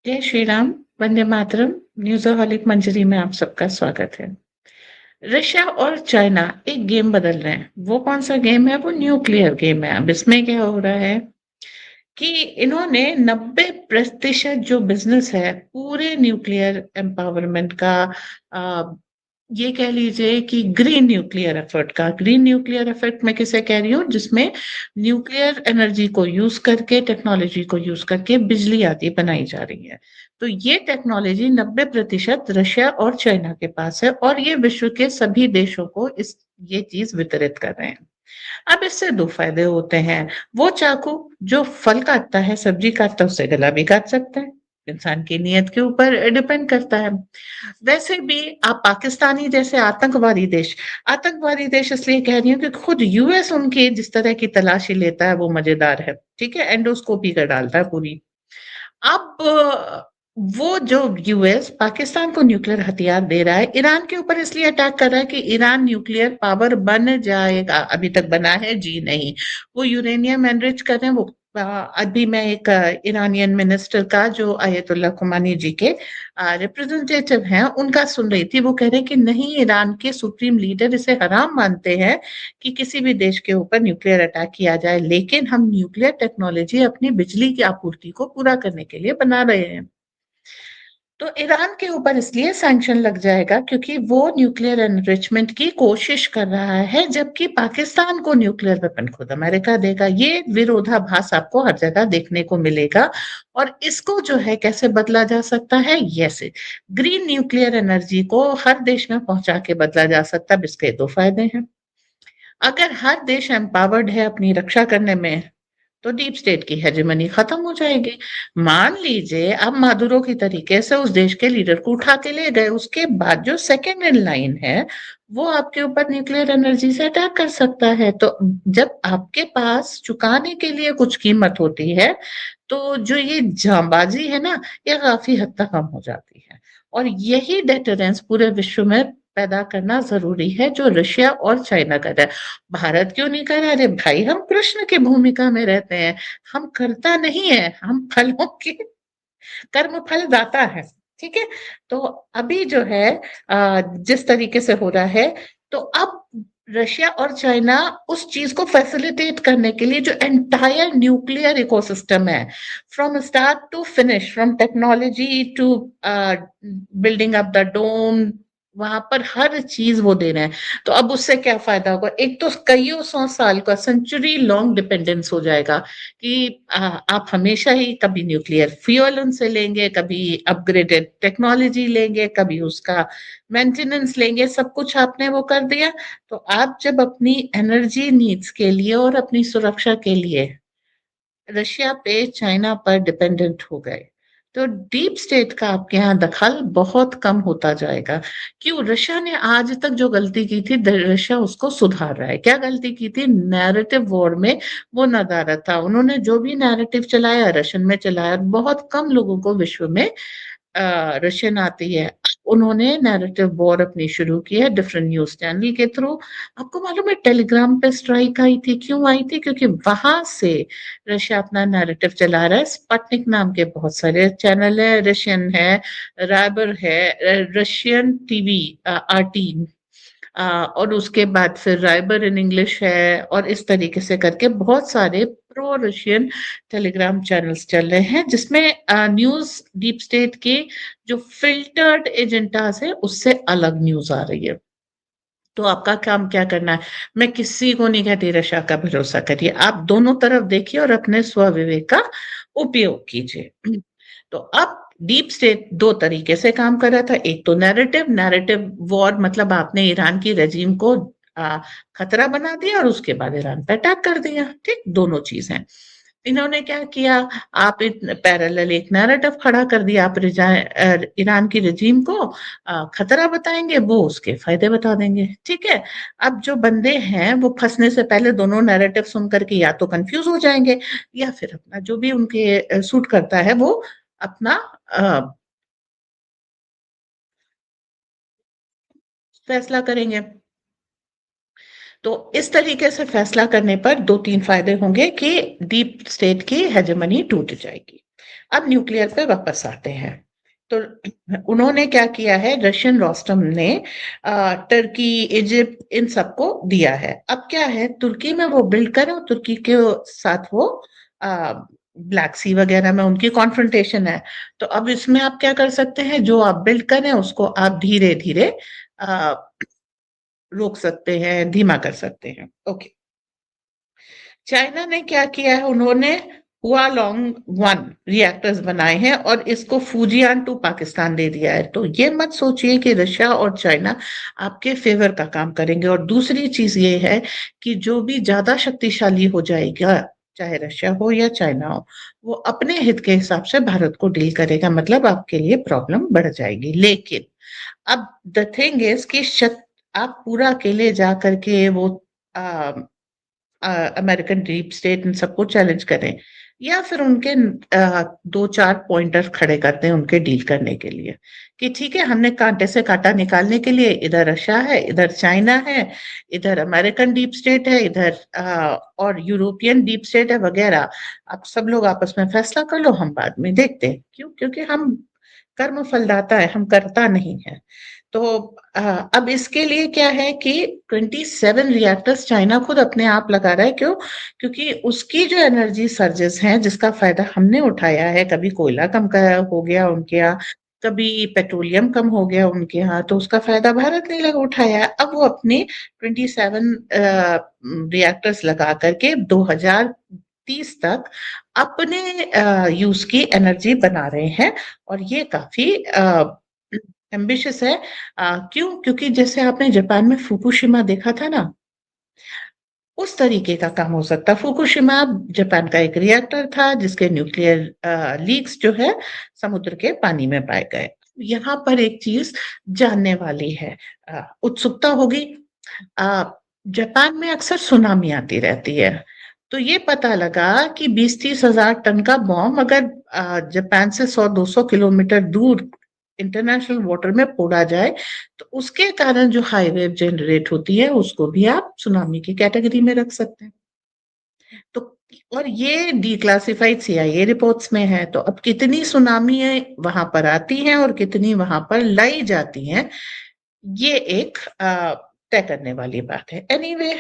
जय श्री राम, वंदे मातरम। न्यूज़हॉलिक मंजरी में आप सबका स्वागत है। रशिया और चाइना एक गेम बदल रहे हैं। वो कौन सा गेम है? वो न्यूक्लियर गेम है। अब इसमें क्या हो रहा है कि इन्होंने 90% जो बिजनेस है पूरे न्यूक्लियर एम्पावरमेंट का, आ, ये कह लीजिए कि ग्रीन न्यूक्लियर एफर्ट मैं किसे कह रही हूँ, जिसमें न्यूक्लियर एनर्जी को यूज करके, टेक्नोलॉजी को यूज करके बिजली आदि बनाई जा रही है। तो ये टेक्नोलॉजी 90% रशिया और चाइना के पास है और ये विश्व के सभी देशों को ये चीज वितरित कर रहे हैं। अब इससे दो फायदे होते हैं। वो चाकू जो फल काटता है, सब्जी काटता है, उससे गला भी काट सकता है। इंसान की नीयत के ऊपर डिपेंड करता है। वैसे भी आप पाकिस्तानी जैसे आतंकवादी देश इसलिए कह रही हूँ कि खुद यूएस उनकी जिस तरह की तलाशी लेता है वो मजेदार है। ठीक है, एंडोस्कोपी कर डालता है पूरी। अब वो जो यूएस पाकिस्तान को न्यूक्लियर हथियार दे रहा है, ईरान के ऊपर इसलिए अटैक कर रहा है कि ईरान न्यूक्लियर पावर बन जाएगा। अभी तक बना है जी नहीं। वो यूरेनियम एनरिच कर रहे हैं। वो अभी मैं एक ईरानियन मिनिस्टर का जो आयतुल्ला खुमानी जी के रिप्रेजेंटेटिव हैं उनका सुन रही थी। वो कह रहे हैं कि नहीं, ईरान के सुप्रीम लीडर इसे हराम मानते हैं कि किसी भी देश के ऊपर न्यूक्लियर अटैक किया जाए, लेकिन हम न्यूक्लियर टेक्नोलॉजी अपनी बिजली की आपूर्ति को पूरा करने के लिए बना रहे हैं। तो ईरान के ऊपर इसलिए सैंक्शन लग जाएगा क्योंकि वो न्यूक्लियर एनरिचमेंट की कोशिश कर रहा है, जबकि पाकिस्तान को न्यूक्लियर वेपन खुद अमेरिका देगा। ये विरोधाभास आपको हर जगह देखने को मिलेगा। और इसको जो है कैसे बदला जा सकता है? ऐसे ग्रीन न्यूक्लियर एनर्जी को हर देश में पहुंचा के बदला जा सकता है। अब इसके दो फायदे हैं। अगर हर देश एम्पावर्ड है अपनी रक्षा करने में, तो डीप स्टेट की हेजेमनी खत्म हो जाएगी। मान लीजिए आप मादुरो की तरीके से उस देश के लीडर को उठा के ले गए, उसके बाद जो सेकेंड इन लाइन है वो आपके ऊपर न्यूक्लियर एनर्जी से अटैक कर सकता है। तो जब आपके पास चुकाने के लिए कुछ कीमत होती है, तो जो ये जांबाजी है ना, ये काफी हद तक कम हो जाती है। और यही डेटरेंस पूरे विश्व में पैदा करना जरूरी है, जो रशिया और चाइना कर रहा है। भारत क्यों नहीं कर रहा? अरे भाई, हम कृष्ण की भूमिका में रहते हैं। हम करता नहीं है, हम फलों की कर्म फल दाता है। ठीक है। तो अभी जो है जिस तरीके से हो रहा है, तो अब रशिया और चाइना उस चीज को फैसिलिटेट करने के लिए जो एंटायर न्यूक्लियर इकोसिस्टम है, from start to finish, from technology to building up the dome, वहां पर हर चीज वो दे रहे हैं। तो अब उससे क्या फायदा होगा? एक तो कईयों सौ साल का, सेंचुरी लॉन्ग डिपेंडेंस हो जाएगा कि आप हमेशा ही कभी न्यूक्लियर फ्यूल उनसे लेंगे, कभी अपग्रेडेड टेक्नोलॉजी लेंगे, कभी उसका मेंटेनेंस लेंगे। सब कुछ आपने वो कर दिया। तो आप जब अपनी एनर्जी नीड्स के लिए और अपनी सुरक्षा के लिए रशिया पे, चाइना पर डिपेंडेंट हो गए, तो डीप स्टेट का आपके यहाँ दखल बहुत कम होता जाएगा। क्यों? रशिया ने आज तक जो गलती की थी, रशिया उसको सुधार रहा है। क्या गलती की थी? नैरेटिव वॉर में वो नदारद था। उन्होंने जो भी नैरेटिव चलाया, रशियन में चलाया। बहुत कम लोगों को विश्व में रशियन आती है। उन्होंने नैरेटिव वॉर अपनी शुरू की है डिफरेंट न्यूज चैनल के थ्रू। आपको मालूम है टेलीग्राम पे स्ट्राइक आई थी? क्यों आई थी? क्योंकि वहां से रशिया अपना नैरेटिव चला रहा है। स्पटनिक नाम के बहुत सारे चैनल है, रशियन है, राइबर है, रशियन टीवी आरटी, और उसके बाद फिर राइबर इन इंग्लिश है, और इस तरीके से करके बहुत सारे प्रो रशियन टेलीग्राम चैनल्स चल रहे हैं, जिसमें न्यूज डीप स्टेट के जो फिल्टर्ड एजेंडास है उससे अलग न्यूज आ रही है। तो आपका काम क्या करना है? मैं किसी को नहीं कहती रशिया का भरोसा करिए, आप दोनों तरफ देखिए और अपने स्व विवेक का उपयोग कीजिए। तो अब डीप स्टेट दो तरीके से काम कर रहा था। एक तो नैरेटिव वॉर, मतलब आपने ईरान की रजीम को खतरा बना दिया और उसके बाद ईरान पे अटैक कर दिया। ठीक, दोनों चीज हैं। इन्होंने क्या किया? आप पैरेलल एक नैरेटिव खड़ा कर दिया। आप ईरान की रजीम को खतरा बताएंगे, वो उसके फायदे बता देंगे। ठीक है। अब जो बंदे हैं वो फंसने से पहले दोनों नैरेटिव सुन करके या तो कंफ्यूज हो जाएंगे, या फिर अपना जो भी उनके सूट करता है वो अपना फैसला करेंगे। तो इस तरीके से फैसला करने पर दो तीन फायदे होंगे कि डीप स्टेट की हेजेमनी टूट जाएगी। अब न्यूक्लियर पे वापस आते हैं। तो उन्होंने क्या किया है, रशियन रोस्टम ने टर्की, इजिप्ट इन सबको दिया है। अब क्या है, तुर्की में वो बिल्ड करें और तुर्की के साथ वो ब्लैक सी वगैरह में उनकी कॉन्फ्रंटेशन है। तो अब इसमें आप क्या कर सकते हैं, जो आप बिल्ड करें उसको आप धीरे धीरे रोक सकते हैं, धीमा कर सकते हैं। ओके। चाइना ने क्या किया है, उन्होंने हुआलोंग 1 रिएक्टर्स बनाए हैं और इसको फूजियान टू पाकिस्तान दे दिया है। तो ये मत सोचिए कि रशिया और चाइना आपके फेवर का काम करेंगे। और दूसरी चीज ये है कि जो भी ज्यादा शक्तिशाली हो जाएगा, चाहे रशिया हो या चाइना हो, वो अपने हित के हिसाब से भारत को डील करेगा, मतलब आपके लिए प्रॉब्लम बढ़ जाएगी। लेकिन अब द थिंग इज कि आप पूरा अकेले जा करके वो अमेरिकन डीप स्टेट इन सबको चैलेंज करें, या फिर उनके दो चार पॉइंटर खड़े करते हैं उनके डील करने के लिए, कि ठीक है, हमने कांटे से कांटा निकालने के लिए इधर रशिया है, इधर चाइना है, इधर अमेरिकन डीप स्टेट है, इधर और यूरोपियन डीप स्टेट है वगैरह। आप सब लोग आपस में फैसला कर लो, हम बाद में देखते हैं। क्यों? क्योंकि हम कर्म फलदाता है, हम करता नहीं है। तो अब इसके लिए क्या है कि 27 रिएक्टर्स चाइना खुद अपने आप लगा रहा है। क्यों? क्योंकि उसकी जो एनर्जी सर्जेस हैं, जिसका फायदा हमने उठाया है, कभी कोयला कम हो गया उनके यहाँ, कभी पेट्रोलियम कम हो गया उनके यहाँ, तो उसका फायदा भारत ने लगा उठाया है। अब वो अपने 27 रिएक्टर्स लगा करके 2030 तक अपने यूज की एनर्जी बना रहे हैं। और ये काफी एम्बिशियस है। क्यों? क्योंकि जैसे आपने जापान में फुकुशिमा देखा था ना, उस तरीके का काम हो सकता। फुकुशिमा जापान का एक रिएक्टर था जिसके न्यूक्लियर लीक्स जो है समुद्र के पानी में पाए गए। यहाँ पर एक चीज जानने वाली है, उत्सुकता होगी। जापान में अक्सर सुनामी आती रहती है। तो ये पता लगा कि 20-30 हजार टन का बॉम्ब अगर जापान से 100-200 किलोमीटर दूर इंटरनेशनल वाटर में फोड़ा जाए, तो उसके कारण जो हाई वेव जनरेट होती है उसको भी आप सुनामी की कैटेगरी में रख सकते हैं। तो और ये डिक्लासिफाइड सीआईए रिपोर्ट्स में है। तो अब कितनी सुनामी वहां पर आती हैं और कितनी वहां पर लाई जाती हैं, ये एक तय करने वाली बात है। एनीवे,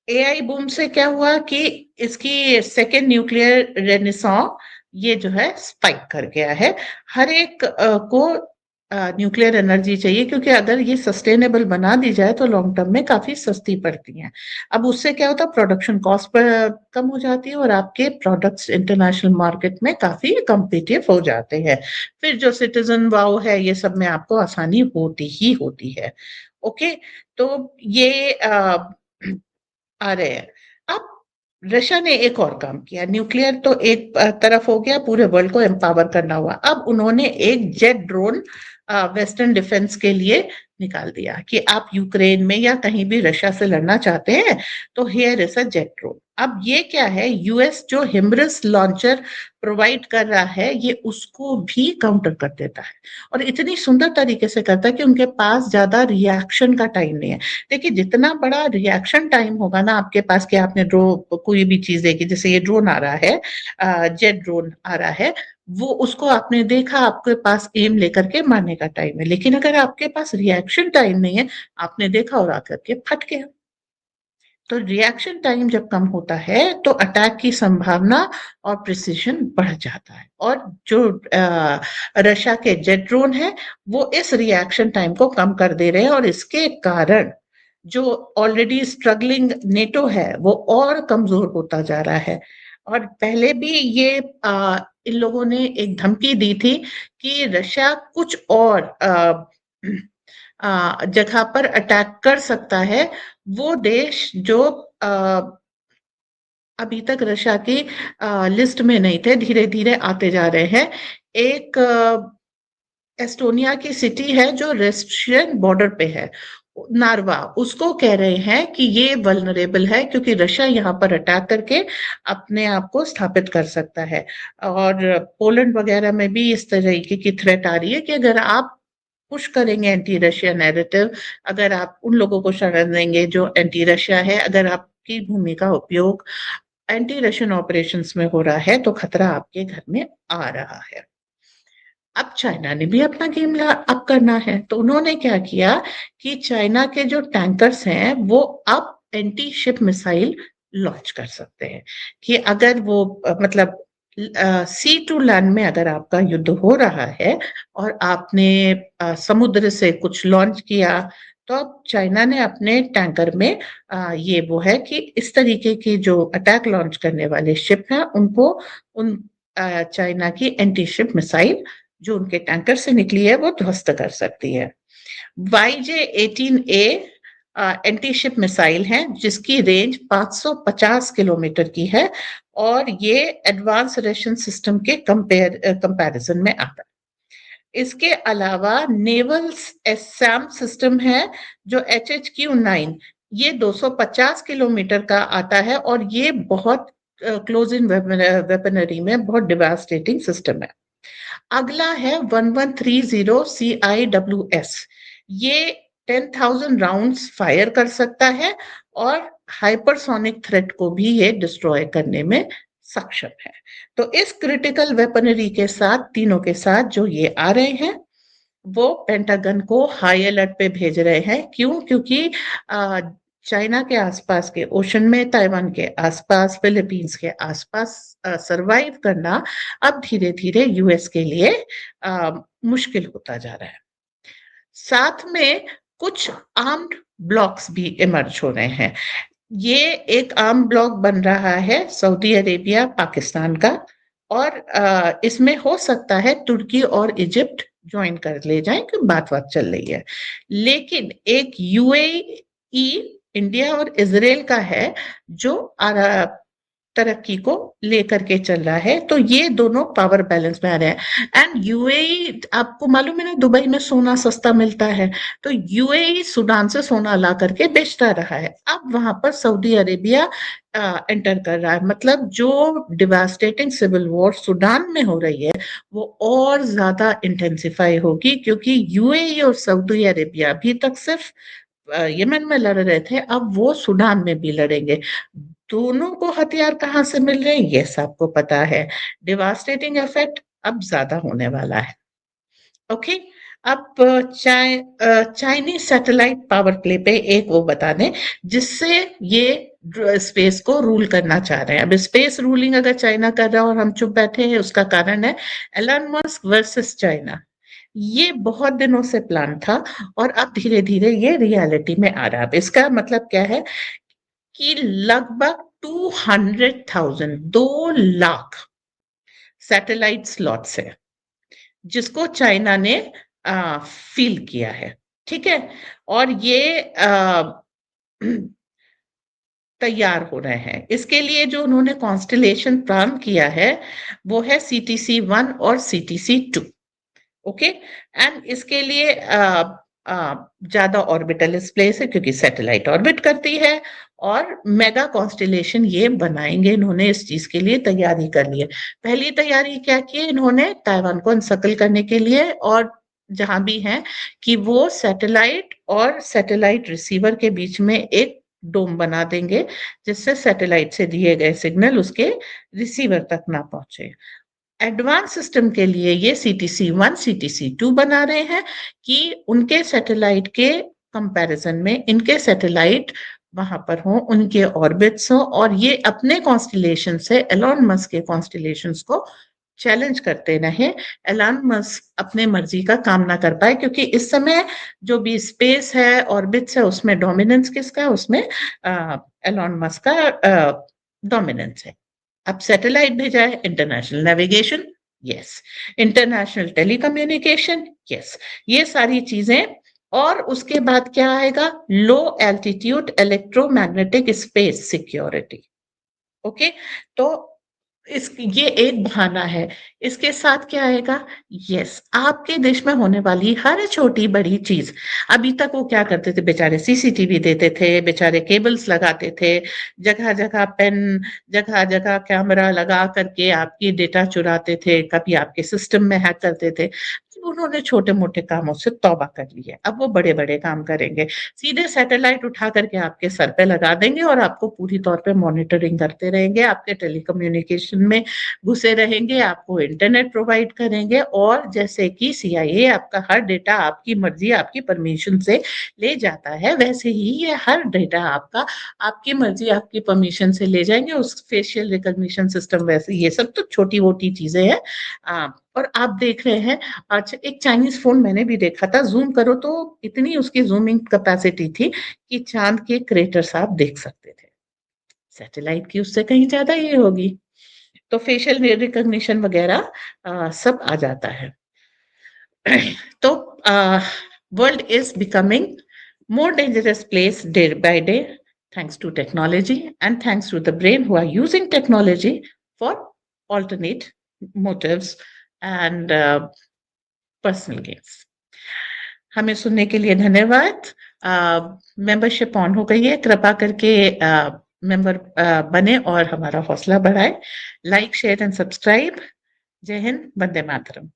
एआई बूम से क्या हुआ कि इसकी सेकेंड न्यूक्लियर रेनेसां ये जो है स्पाइक कर गया है। हर एक को न्यूक्लियर एनर्जी चाहिए, क्योंकि अगर ये सस्टेनेबल बना दी जाए तो लॉन्ग टर्म में काफी सस्ती पड़ती हैं। अब उससे क्या होता है, प्रोडक्शन कॉस्ट पर कम हो जाती है और आपके प्रोडक्ट्स इंटरनेशनल मार्केट में काफी कम्पिटिटिव हो जाते हैं। फिर जो सिटीजन वाव है, ये सब में आपको आसानी होती ही होती है। ओके। तो ये आ रहे हैं। अब रशिया ने एक और काम किया। न्यूक्लियर तो एक तरफ हो गया, पूरे वर्ल्ड को एम्पावर करना हुआ। अब उन्होंने एक जेट ड्रोन वेस्टर्न डिफेंस के लिए निकाल दिया कि आप यूक्रेन में या कहीं भी रशिया से लड़ना चाहते हैं तो here is a jet drone. अब ये क्या है, यूएस जो हिमरस लॉन्चर प्रोवाइड कर रहा है, ये उसको भी काउंटर कर देता है। और इतनी सुंदर तरीके से करता है कि उनके पास ज्यादा रिएक्शन का टाइम नहीं है। देखिए, जितना बड़ा रिएक्शन टाइम होगा ना आपके पास, कि आपने कोई भी चीज देखी, जैसे ये ड्रोन आ रहा है, जेट ड्रोन आ रहा है, वो उसको आपने देखा, आपके पास एम लेकर के मारने का टाइम है। लेकिन अगर आपके पास रिएक्शन टाइम नहीं है, आपने देखा और आकर के फट गया। तो रिएक्शन टाइम जब कम होता है तो अटैक की संभावना और प्रिसीजन बढ़ जाता है। और जो रशिया के जेट ड्रोन है, वो इस रिएक्शन टाइम को कम कर दे रहे हैं, और इसके कारण जो ऑलरेडी स्ट्रगलिंग नेटो है वो और कमजोर होता जा रहा है। और पहले भी ये इन लोगों ने एक धमकी दी थी कि रशिया कुछ और जगह पर अटैक कर सकता है। वो देश जो अभी तक रशिया की लिस्ट में नहीं थे, धीरे धीरे आते जा रहे हैं। एक एस्टोनिया की सिटी है जो रशियन बॉर्डर पे है, नार्वा, उसको कह रहे हैं कि ये वल्नरेबल है, क्योंकि रशिया यहाँ पर अटैक करके अपने आप को स्थापित कर सकता है। और पोलैंड वगैरह में भी इस तरीके की थ्रेट आ रही है कि अगर आप पुश करेंगे एंटी रशिया नैरेटिव, अगर आप उन लोगों को शरण देंगे जो एंटी रशिया है, अगर आपकी भूमि का उपयोग एंटी रशियन ऑपरेशंस में हो रहा है, तो खतरा आपके घर में आ रहा है। अब चाइना ने भी अपना गेम अप करना है, तो उन्होंने क्या किया कि चाइना के जो टैंकर्स हैं वो अब एंटी शिप मिसाइल लॉन्च कर सकते हैं, कि अगर वो मतलब सी टू लैंड में अगर आपका युद्ध हो रहा है और आपने समुद्र से कुछ लॉन्च किया, तो अब चाइना ने अपने टैंकर में ये वो है कि इस तरीके की जो अटैक लॉन्च करने वाले शिप हैं उनको उन चाइना की एंटी शिप मिसाइल जो उनके टैंकर से निकली है वो ध्वस्त कर सकती है। YJ-18A एंटी शिप मिसाइल है जिसकी रेंज 550 किलोमीटर की है और ये एडवांस रशियन सिस्टम के कंपैरिजन में आता है। इसके अलावा नेवल एसएम सिस्टम है जो HHQ-9, ये 250 किलोमीटर का आता है और ये बहुत क्लोज इन वेपनरी में बहुत डिवास्टेटिंग सिस्टम है। अगला है 1130 CIWS, ये 10,000 राउंड्स फायर कर सकता है और हाइपरसोनिक थ्रेट को भी ये डिस्ट्रॉय करने में सक्षम है। तो इस क्रिटिकल वेपनरी के साथ, तीनों के साथ जो ये आ रहे हैं वो पेंटागन को हाई अलर्ट पे भेज रहे हैं। क्यों? क्योंकि चाइना के आसपास के ओशन में, ताइवान के आसपास, फिलीपींस के आसपास सरवाइव करना अब धीरे धीरे यूएस के लिए मुश्किल होता जा रहा है। साथ में कुछ आर्म्ड ब्लॉक्स भी इमर्ज हो रहे हैं। ये एक आर्म ब्लॉक बन रहा है सऊदी अरेबिया पाकिस्तान का, और इसमें हो सकता है तुर्की और इजिप्ट ज्वाइन कर ले जाएं, कि बात चल रही है। लेकिन एक यूएई, इंडिया और इजराइल का है जो तरक्की को लेकर के चल रहा है, तो ये दोनों पावर बैलेंस में आ रहे हैं। एंड यूएई, आपको मालूम है ना, दुबई में सोना सस्ता मिलता है, तो यूएई सूडान से सोना ला करके बेचता रहा है। अब वहां पर सऊदी अरेबिया एंटर कर रहा है। मतलब जो डिवास्टेटिंग सिविल वॉर सूडान में हो रही है वो और ज्यादा इंटेंसिफाई होगी, क्योंकि यूएई और सऊदी अरेबिया अभी तक सिर्फ यमन में लड़ रहे थे, अब वो सूडान में भी लड़ेंगे। दोनों को हथियार कहाँ से मिल रहे हैं ये सबको पता है। डिवास्टेटिंग इफेक्ट अब ज्यादा होने वाला है। ओके, अब चाइनीज सैटेलाइट पावर प्ले पे एक वो बता दें जिससे ये स्पेस को रूल करना चाह रहे हैं। अब स्पेस रूलिंग अगर चाइना कर रहा है और हम चुप बैठे हैं, उसका कारण है एलन मस्क वर्सेस चाइना। ये बहुत दिनों से प्लान था और अब धीरे धीरे ये रियलिटी में आ रहा है। इसका मतलब क्या है कि लगभग 200,000, 2 लाख सैटेलाइट स्लॉट्स है जिसको चाइना ने फील किया है। ठीक है, और ये तैयार हो रहे हैं। इसके लिए जो उन्होंने कॉन्स्टलेशन प्लान किया है वो है CTC-1 और CTC-2। ओके, एंड इसके लिए ज्यादा ऑर्बिटल स्पेस है क्योंकि सैटेलाइट ऑर्बिट करती है, और मेगा कॉन्स्टलेशन ये बनाएंगे। इन्होंने इस चीज के लिए तैयारी कर ली है। पहली तैयारी क्या की है इन्होंने? ताइवान को एनसर्कल करने के लिए, और जहां भी है कि वो सैटेलाइट और सैटेलाइट रिसीवर के बीच में एक डोम बना देंगे जिससे सैटेलाइट से दिए गए सिग्नल उसके रिसीवर तक ना पहुंचे। एडवांस सिस्टम के लिए ये CTC-1, CTC-2 बना रहे हैं कि उनके सैटेलाइट के कंपैरिजन में इनके सैटेलाइट वहां पर हो, उनके ऑर्बिट्स हो, और ये अपने कॉन्स्टलेशन से एलन मस्क के कॉन्स्टलेशंस को चैलेंज करते रहे। एलन मस्क अपने मर्जी का काम ना कर पाए, क्योंकि इस समय जो भी स्पेस है, ऑर्बिट्स है, उसमें डोमिनेंस किसका है? उसमें एलन मस्क का डोमिनेंस है। अब सैटेलाइट भेजा है, international navigation, yes, international telecommunication, yes, ये सारी चीजें। और उसके बाद क्या आएगा? लो altitude electromagnetic space security. Okay, तो ये एक बहाना है। इसके साथ क्या आएगा? यस, आपके देश में होने वाली हर छोटी बड़ी चीज, अभी तक वो क्या करते थे बेचारे? CCTV देते थे, बेचारे केबल्स लगाते थे, जगह जगह पेन, जगह जगह कैमरा लगा करके आपकी डेटा चुराते थे, कभी आपके सिस्टम में हैक करते थे। उन्होंने छोटे-मोटे कामों से तौबा कर ली है। अब वो बड़े-बड़े काम करेंगे। सीधे सैटेलाइट उठा करके आपके सर पे लगा देंगे और आपको पूरी तौर पे मॉनिटरिंग करते रहेंगे, आपके टेलीकम्युनिकेशन में घुसे रहेंगे, आपको इंटरनेट प्रोवाइड करेंगे और जैसे कि सीआईए आपका हर डेटा आपकी मर्ज़ी, आपकी परमिशन से ले जाता है, वैसे ही ये हर डेटा आपका आपकी मर्ज़ी, आपकी परमिशन से ले जाएँगे। उस फेशियल रिकॉग्निशन सिस्टम वैसे ये सब तो छोटी-वोटी चीज़ें हैं। और आप देख रहे हैं अच्छा एक चाइनीज़ फ़ोन मैंने भी देखा था, ज़ूम करो तो इतनी उसकी ज़ूमिंग कैपेसिटी थी कि चाँद के क्रेटर्स आप देख सकते थे। सैटेलाइट की उससे कहीं ज़्यादा ये होगी। तो फेशियल रिकॉग्निशन वग़ैरह सब आ जाता है। तो world is becoming more dangerous place day by day thanks to technology and thanks to the brain who are using technology for alternate motives and personal gains. हमें सुनने के लिए धन्यवाद। मेंबरशिप ऑन हो गई है, कृपा करके मेंबर बने और हमारा हौसला बढ़ाएं। Like share and subscribe. जय हिंद, वंदे मातरम।